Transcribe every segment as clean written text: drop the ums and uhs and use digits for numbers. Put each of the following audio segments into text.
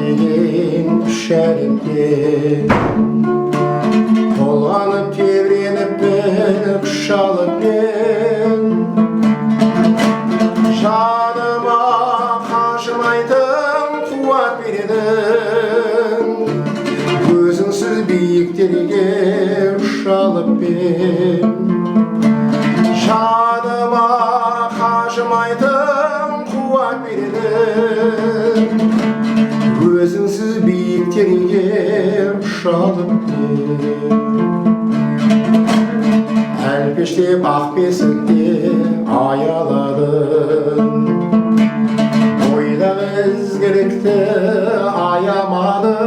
деген шәрімде толғанып тебіреніп бір күш алып мен жаныма қажымайтын қуат бередің өзіңсіз биіктерге ұшалып мен жаныма қажымайтын қуат бередің өзіңсіз биіктерге ұшалып мен әлпештеп ақ бесікте аяладың ойдағы ізгілікті аямадың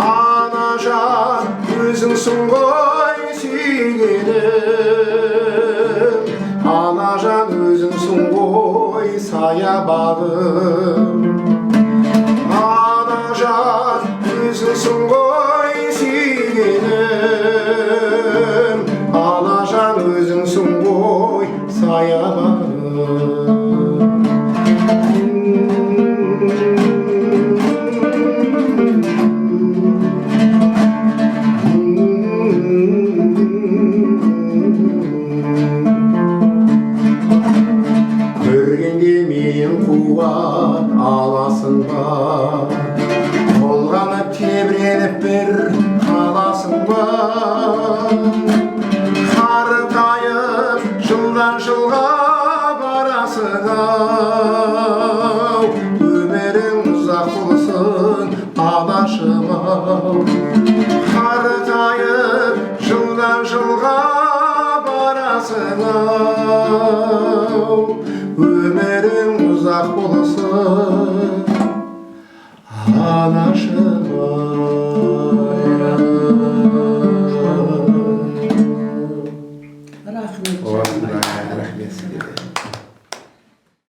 анажан өзіңсің ғой сүйгенім анажан өзіңсің ғой саябағым анажан өзіңсің ғой сүйгенім анажан өзіңсің ғой саябағым көргенде мен қуат аласың ба толғанып тебіреніп бір қаласың ба қарытайып жылдан жылға барасың ау өмірің ұзақ болсын анашым ау қарытайып жылдан жылға барасың ау өмірің ұзақ болсын анашым